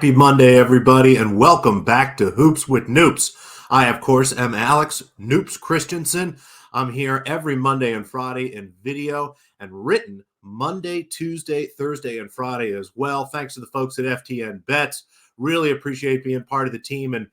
Happy Monday, everybody, and welcome back to Hoops with Noops. I, of course, am Alex Noops Christensen. I'm here every Monday and Friday in video and written Monday, Tuesday, Thursday, and Friday as well. Thanks to the folks at FTN Bets. Really appreciate being part of the team. And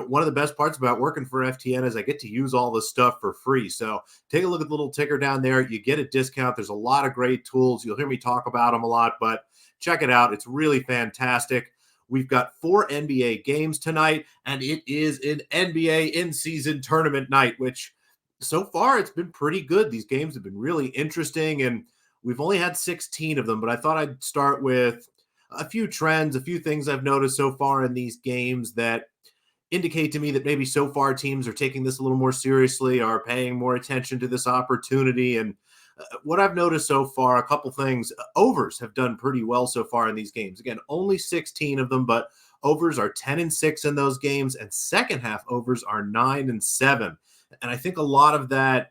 one of the best parts about working for FTN is I get to use all this stuff for free. So take a look at the little ticker down there. You get a discount. There's a lot of great tools. You'll hear me talk about them a lot, but check it out. It's really fantastic. We've got 4 NBA games tonight, and it is an NBA in-season tournament night, which so far it's been pretty good. These games have been really interesting, and we've only had 16 of them, but I thought I'd start with a few trends, a few things I've noticed so far in these games that indicate to me that maybe so far teams are taking this a little more seriously, are paying more attention to this opportunity. And what I've noticed so far, a couple things. Overs have done pretty well so far in these games. Again, only 16 of them, but overs are 10-6 in those games, and second half overs are 9-7. And I think a lot of that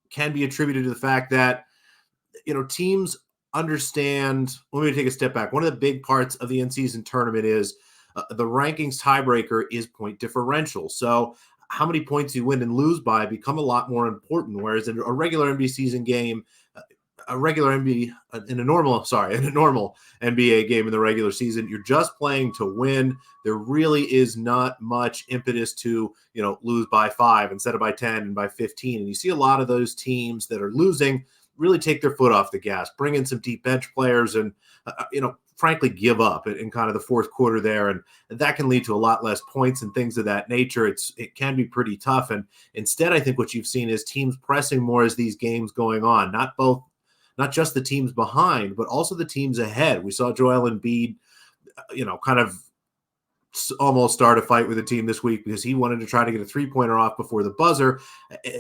can be attributed to the fact that, teams understand. Let me take a step back. One of the big parts of the in-season tournament is the rankings tiebreaker is point differential. So how many points you win and lose by become a lot more important. Whereas in a regular NBA season game, in a normal NBA game in the regular season, you're just playing to win. There really is not much impetus to, lose by 5 instead of by 10 and by 15. And you see a lot of those teams that are losing really take their foot off the gas, bring in some deep bench players and, frankly, give up in kind of the fourth quarter there. And that can lead to a lot less points and things of that nature. It can be pretty tough. And instead, I think what you've seen is teams pressing more as these games going on, not just the teams behind, but also the teams ahead. We saw Joel Embiid, kind of almost start a fight with the team this week because he wanted to try to get a 3-pointer off before the buzzer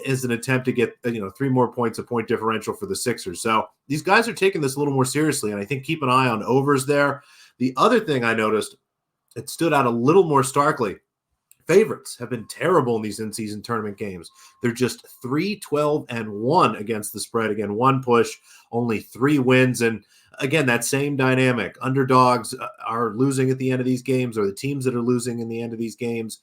as an attempt to get 3 more points of point differential for the Sixers. So these guys are taking this a little more seriously, and I think keep an eye on overs there. The other thing I noticed, it stood out a little more starkly. Favorites have been terrible in these in-season tournament games. They're just 3-12-1 against the spread. Again, 1 push, only 3 wins. And again, that same dynamic. Underdogs are losing at the end of these games, or the teams that are losing in the end of these games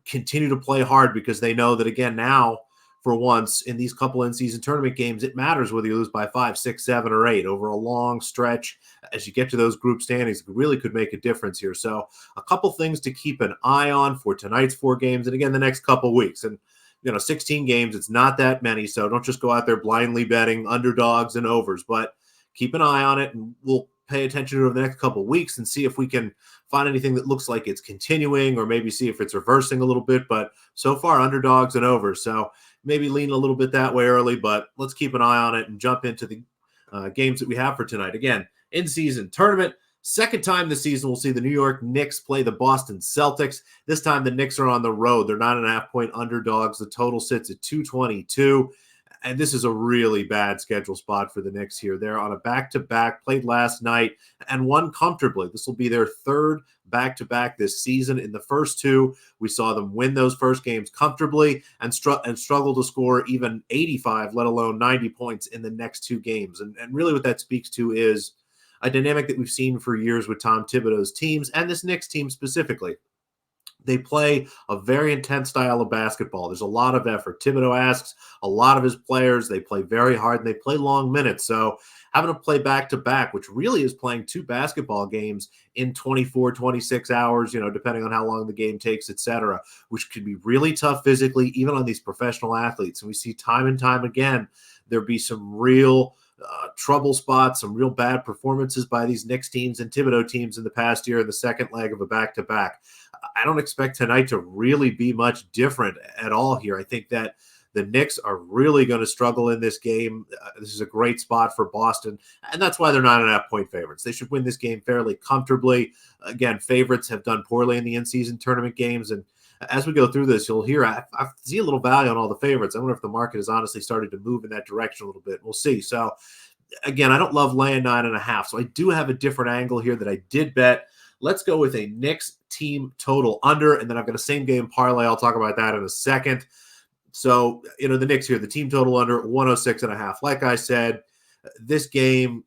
continue to play hard because they know that, again, now, for once, in these couple in-season tournament games, it matters whether you lose by 5, 6, 7, or 8 over a long stretch. As you get to those group standings, it really could make a difference here. So a couple things to keep an eye on for tonight's 4 games, and again, the next couple weeks. And 16 games, it's not that many, so don't just go out there blindly betting underdogs and overs, but keep an eye on it, and we'll pay attention to it over the next couple of weeks and see if we can find anything that looks like it's continuing, or maybe see if it's reversing a little bit. But so far, underdogs and overs. So maybe lean a little bit that way early, but let's keep an eye on it and jump into the games that we have for tonight. Again, in-season tournament. Second time this season, we'll see the New York Knicks play the Boston Celtics. This time, the Knicks are on the road. They're 9.5-point underdogs. The total sits at 222. And this is a really bad schedule spot for the Knicks here. They're on a back-to-back, played last night, and won comfortably. This will be their 3rd back-to-back this season. In the first 2, we saw them win those first games comfortably and struggle to score even 85, let alone 90 points in the next 2 games. And really what that speaks to is a dynamic that we've seen for years with Tom Thibodeau's teams and this Knicks team specifically. They play a very intense style of basketball. There's a lot of effort. Thibodeau asks a lot of his players. They play very hard, and they play long minutes. So having to play back-to-back, which really is playing 2 basketball games in 24, 26 hours, depending on how long the game takes, et cetera, which could be really tough physically, even on these professional athletes. And we see time and time again, there be some real trouble spots, some real bad performances by these Knicks teams and Thibodeau teams in the past year in the second leg of a back-to-back. I don't expect tonight to really be much different at all here. I think that the Knicks are really going to struggle in this game. This is a great spot for Boston, and that's why they're 9.5-point favorites. They should win this game fairly comfortably. Again, favorites have done poorly in the in-season tournament games, and as we go through this, you'll hear I see a little value on all the favorites. I wonder if the market has honestly started to move in that direction a little bit. We'll see. So, again, I don't love laying 9.5, so I do have a different angle here that I did bet. Let's go with a Knicks team total under, and then I've got a same game parlay. I'll talk about that in a second. So, the Knicks here, the team total under 106.5. Like I said, this game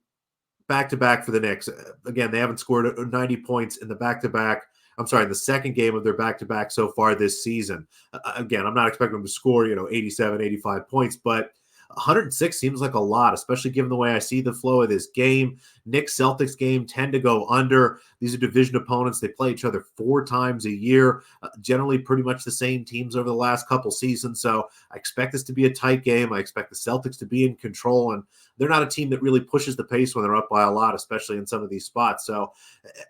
back-to-back for the Knicks. Again, they haven't scored 90 points in the back-to-back. I'm sorry, the second game of their back-to-back so far this season. Again, I'm not expecting them to score, 87, 85 points, but 106 seems like a lot, especially given the way I see the flow of this game. Knicks Celtics game tend to go under. These are division opponents. They play each other 4 times a year, generally pretty much the same teams over the last couple seasons. So I expect this to be a tight game. I expect the Celtics to be in control, and they're not a team that really pushes the pace when they're up by a lot, especially in some of these spots. So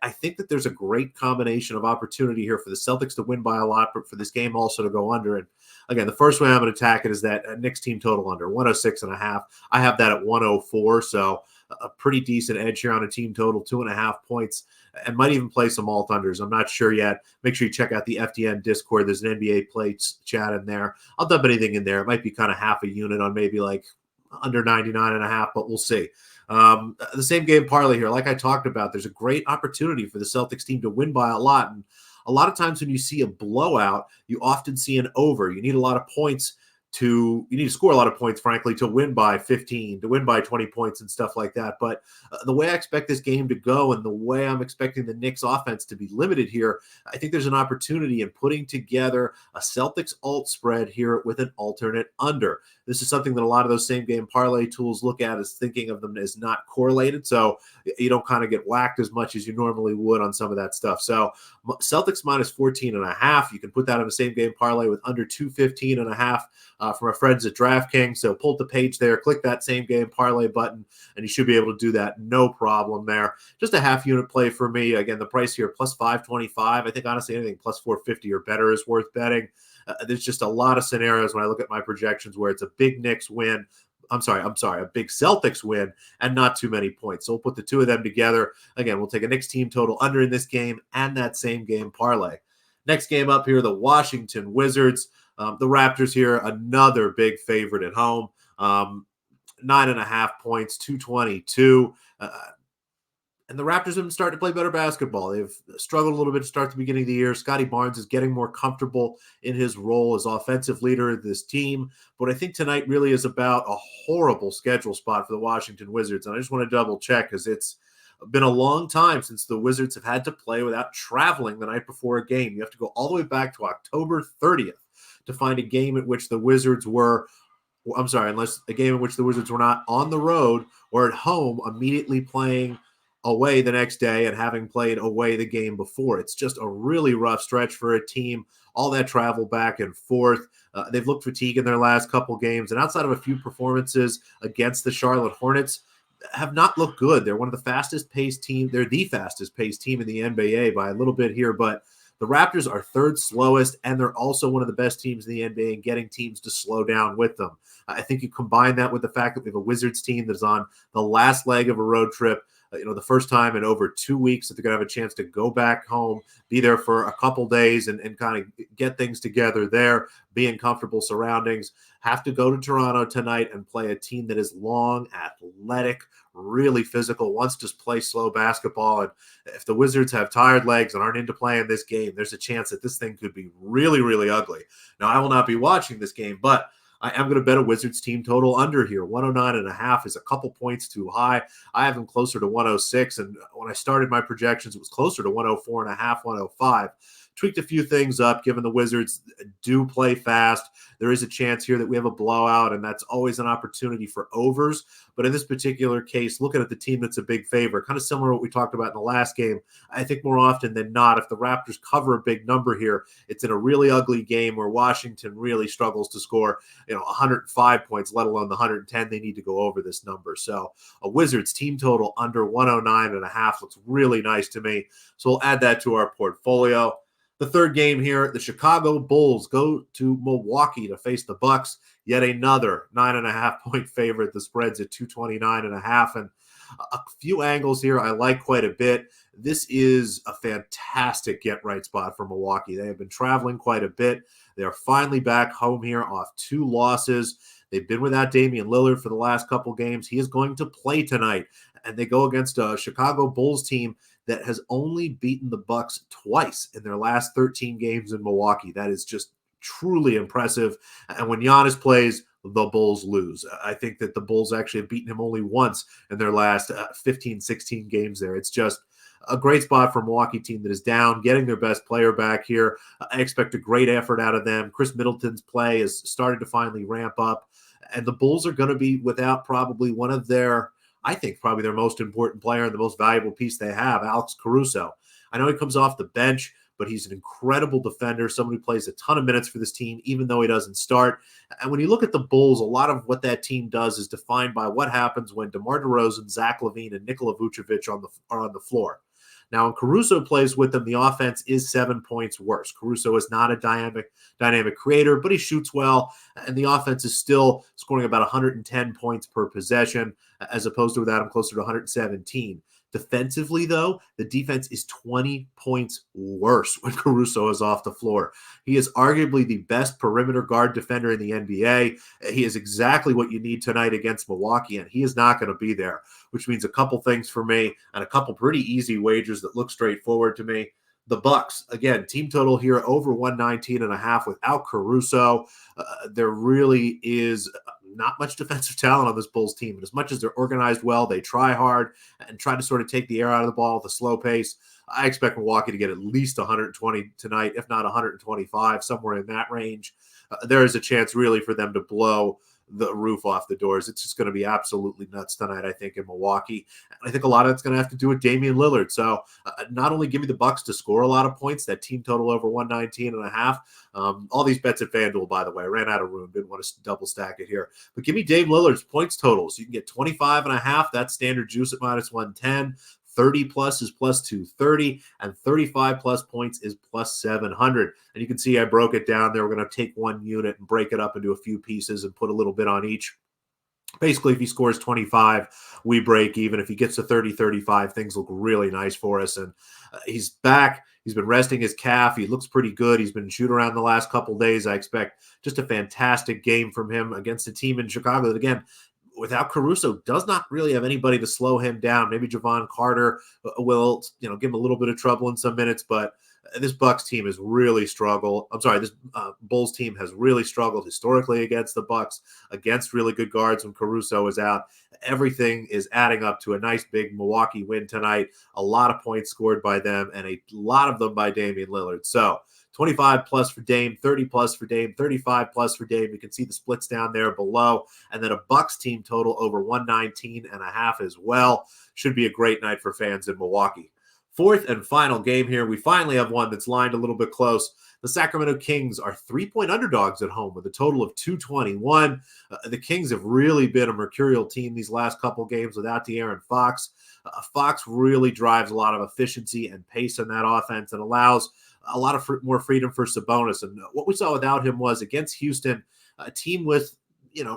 I think that there's a great combination of opportunity here for the Celtics to win by a lot, but for this game also to go under. And again, the first way I'm going to attack it is that Knicks team total under 106.5. I have that at 104. So a pretty decent edge here on a team total, 2.5 points, and might even play some alt unders. I'm not sure yet. Make sure you check out the FTN Discord. There's an NBA plays chat in there. I'll dump anything in there. It might be kind of half a unit on maybe like under 99.5, but we'll see. The same game parlay here. Like I talked about, there's a great opportunity for the Celtics team to win by a lot. And a lot of times when you see a blowout, you often see an over. You need a lot of points you need to score a lot of points, frankly, to win by 15, to win by 20 points and stuff like that. But the way I expect this game to go and the way I'm expecting the Knicks offense to be limited here, I think there's an opportunity in putting together a Celtics alt spread here with an alternate under. This is something that a lot of those same game parlay tools look at as thinking of them as not correlated. So you don't kind of get whacked as much as you normally would on some of that stuff. So Celtics minus 14.5. You can put that in the same game parlay with under 215.5 from our friends at DraftKings. So pull up the page there, click that same game parlay button, and you should be able to do that. No problem there. Just a half unit play for me. Again, the price here, plus 525. I think honestly anything plus 450 or better is worth betting. There's just a lot of scenarios when I look at my projections where it's a big Knicks win. I'm sorry, a big Celtics win and not too many points. So we'll put the two of them together. Again, we'll take a Knicks team total under in this game and that same game parlay. Next game up here, the Washington Wizards. The Raptors here, another big favorite at home. 9.5 points, 222. And the Raptors have been starting to play better basketball. They've struggled a little bit to start the beginning of the year. Scotty Barnes is getting more comfortable in his role as offensive leader of this team. But I think tonight really is about a horrible schedule spot for the Washington Wizards. And I just want to double check because it's been a long time since the Wizards have had to play without traveling the night before a game. You have to go all the way back to October 30th to find a game at which the Wizards were unless a game in which the Wizards were not on the road or at home immediately playing away the next day and having played away the game before. It's just a really rough stretch for a team, all that travel back and forth. They've looked fatigued in their last couple games, and outside of a few performances against the Charlotte Hornets, have not looked good. They're one of the fastest paced team. They're the fastest paced team in the NBA by a little bit here, but the Raptors are third slowest, and they're also one of the best teams in the NBA in getting teams to slow down with them. I think you combine that with the fact that we have a Wizards team that's on the last leg of a road trip, the first time in over 2 weeks that they're going to have a chance to go back home, be there for a couple days and kind of get things together there, be in comfortable surroundings, have to go to Toronto tonight and play a team that is long, athletic, really physical, wants to play slow basketball. And if the Wizards have tired legs and aren't into playing this game, there's a chance that this thing could be really, really ugly. Now, I will not be watching this game, but I am going to bet a Wizards team total under here. 109.5 is a couple points too high. I have them closer to 106, and when I started my projections, it was closer to 104.5, 105. Tweaked a few things up, given the Wizards do play fast. There is a chance here that we have a blowout, and that's always an opportunity for overs. But in this particular case, looking at the team that's a big favorite, kind of similar to what we talked about in the last game, I think more often than not, if the Raptors cover a big number here, it's in a really ugly game where Washington really struggles to score 105 points, let alone the 110 they need to go over this number. So a Wizards team total under 109.5 looks really nice to me. So we'll add that to our portfolio. The third game here, the Chicago Bulls go to Milwaukee to face the Bucks. Yet another 9.5 point favorite. The spread's at 229.5. And a few angles here I like quite a bit. This is a fantastic get-right spot for Milwaukee. They have been traveling quite a bit. They are finally back home here off 2 losses. They've been without Damian Lillard for the last couple games. He is going to play tonight. And they go against a Chicago Bulls team that has only beaten the Bucks twice in their last 13 games in Milwaukee. That is just truly impressive. And when Giannis plays, the Bulls lose. I think that the Bulls actually have beaten him only once in their last 15, 16 games there. It's just a great spot for a Milwaukee team that is down, getting their best player back here. I expect a great effort out of them. Chris Middleton's play has started to finally ramp up, and the Bulls are going to be without probably one of their, I think, probably their most important player and the most valuable piece they have, Alex Caruso. I know he comes off the bench, but he's an incredible defender, someone who plays a ton of minutes for this team, even though he doesn't start. And when you look at the Bulls, a lot of what that team does is defined by what happens when DeMar DeRozan, Zach LaVine, and Nikola Vucevic are on the floor. Now, when Caruso plays with them, the offense is 7 points worse. Caruso is not a dynamic creator, but he shoots well, and the offense is still scoring about 110 points per possession, as opposed to without him closer to 117. Defensively, though, the defense is 20 points worse when Caruso is off the floor. He is arguably the best perimeter guard defender in the NBA. He is exactly what you need tonight against Milwaukee, and he is not going to be there, which means a couple things for me and a couple pretty easy wagers that look straightforward to me. The Bucks, again, team total here over 119.5 without Caruso. There really is not much defensive talent on this Bulls team. And as much as they're organized well, they try hard and try to sort of take the air out of the ball with a slow pace. I expect Milwaukee to get at least 120 tonight, if not 125, somewhere in that range. There is a chance really for them to blow the roof off the doors. It's just going to be absolutely nuts tonight, I think, in Milwaukee. And I think a lot of it's going to have to do with Damian Lillard. So not only give me the Bucks to score a lot of points, that team total over 119.5. All these bets at FanDuel, by the way, I ran out of room. Didn't want to double stack it here. But give me Dame Lillard's points totals. You can get 25.5. That's standard juice at minus 110. 30 plus is plus 230, and 35 plus points is plus 700. And you can see I broke it down there. We're going to take one unit and break it up into a few pieces and put a little bit on each. Basically, if he scores 25, we break even. If he gets to 30, 35, things look really nice for us. And he's back. He's been resting his calf. He looks pretty good. He's been shoot around the last couple of days. I expect just a fantastic game from him against a team in Chicago that, again, without Caruso, does not really have anybody to slow him down. Maybe Javon Carter will, give him a little bit of trouble in some minutes, but this Bucks team has really struggled. This Bulls team has really struggled historically against the Bucks, against really good guards when Caruso is out. Everything is adding up to a nice big Milwaukee win tonight. A lot of points scored by them, and a lot of them by Damian Lillard. So 25 plus for Dame, 30 plus for Dame, 35 plus for Dame. You can see the splits down there below. And then a Bucks team total over 119.5 as well. Should be a great night for fans in Milwaukee. Fourth and final game here. We finally have one that's lined a little bit close. The Sacramento Kings are 3-point underdogs at home with a total of 221. The Kings have really been a mercurial team these last couple games without De'Aaron Fox. Fox really drives a lot of efficiency and pace in that offense and allows a lot of more freedom for Sabonis. And what we saw without him was against Houston, a team with,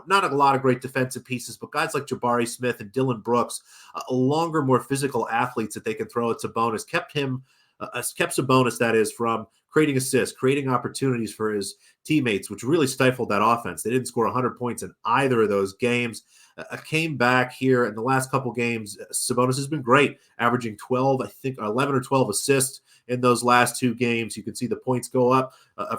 not a lot of great defensive pieces, but guys like Jabari Smith and Dylan Brooks, longer, more physical athletes that they can throw at Sabonis, kept Sabonis, that is, from creating assists, creating opportunities for his teammates, which really stifled that offense. They didn't score 100 points in either of those games. Came back here in the last couple games. Sabonis has been great, averaging 11 or 12 assists in those last two games. You can see the points go up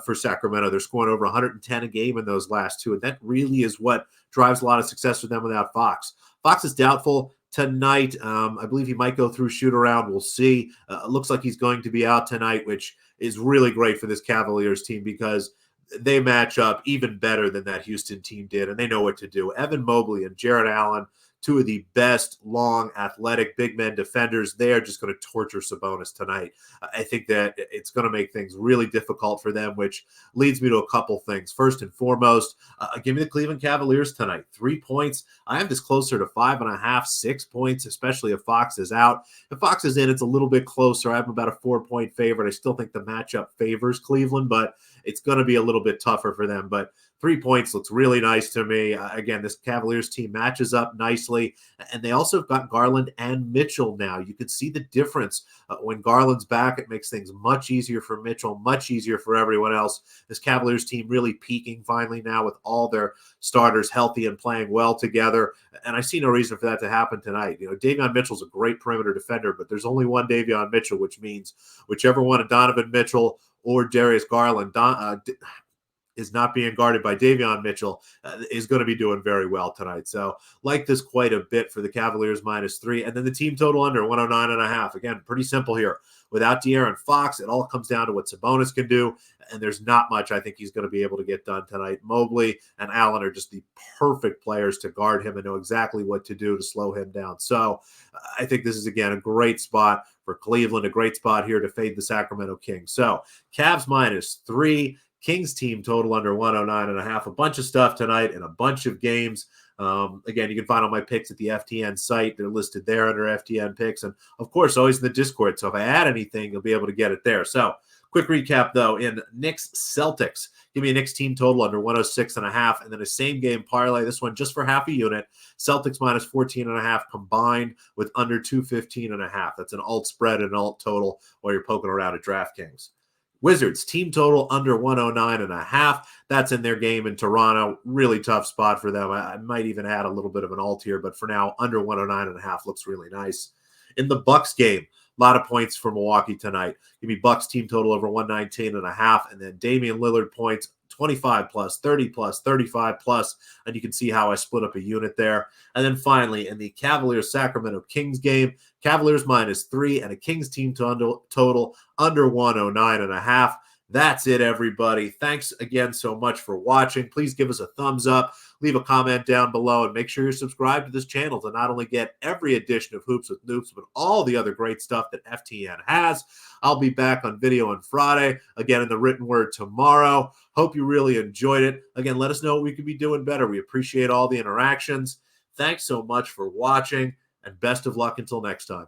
for Sacramento. They're scoring over 110 a game in those last two, and that really is what drives a lot of success for them without Fox. Fox is doubtful tonight. I believe he might go through shoot around. We'll see. Looks like he's going to be out tonight, which is really great for this Cavaliers team because they match up even better than that Houston team did, and they know what to do. Evan Mobley and Jarrett Allen, two of the best long, athletic, big men defenders. They are just going to torture Sabonis tonight. I think that it's going to make things really difficult for them, which leads me to a couple things. First and foremost, give me the Cleveland Cavaliers tonight. 3 points. I have this closer to 5.5, 6 points, especially if Fox is out. If Fox is in, it's a little bit closer. I have about a 4-point favorite. I still think the matchup favors Cleveland, but it's going to be a little bit tougher for them. But 3 points looks really nice to me. Again, this Cavaliers team matches up nicely, and they also have got Garland and Mitchell now. You can see the difference. When Garland's back, it makes things much easier for Mitchell, much easier for everyone else. This Cavaliers team really peaking finally now with all their starters healthy and playing well together, and I see no reason for that to happen tonight. Davion Mitchell's a great perimeter defender, but there's only one Davion Mitchell, which means whichever one of Donovan Mitchell or Darius Garland is not being guarded by Davion Mitchell, is going to be doing very well tonight. So like this quite a bit for the Cavaliers -3. And then the team total under 109.5. Again, pretty simple here. Without De'Aaron Fox, it all comes down to what Sabonis can do. And there's not much I think he's going to be able to get done tonight. Mobley and Allen are just the perfect players to guard him and know exactly what to do to slow him down. So I think this is, again, a great spot for Cleveland, a great spot here to fade the Sacramento Kings. So Cavs -3, Kings team total under 109.5. A bunch of stuff tonight and a bunch of games. Again, you can find all my picks at the FTN site. They're listed there under FTN picks. And, of course, always in the Discord. So if I add anything, you'll be able to get it there. So quick recap, though. In Knicks-Celtics, give me a Knicks team total under 106.5. And then a same-game parlay, this one just for half a unit. Celtics -14.5 combined with under 215.5. That's an alt spread and an alt total while you're poking around at DraftKings. Wizards, team total under 109.5. That's in their game in Toronto. Really tough spot for them. I might even add a little bit of an alt here, but for now, under 109.5 looks really nice. In the Bucks game, a lot of points for Milwaukee tonight. Give me Bucks team total over 119.5, and then Damian Lillard points 25 plus, 30 plus, 35 plus, and you can see how I split up a unit there. And then finally, in the Cavaliers-Sacramento Kings game, Cavaliers -3 and a Kings team total under 109.5. That's it, everybody. Thanks again so much for watching. Please give us a thumbs up, leave a comment down below, and make sure you're subscribed to this channel to not only get every edition of Hoops with Noops, but all the other great stuff that FTN has. I'll be back on video on Friday, again in the written word tomorrow. Hope you really enjoyed it. Again, let us know what we could be doing better. We appreciate all the interactions. Thanks so much for watching, and best of luck until next time.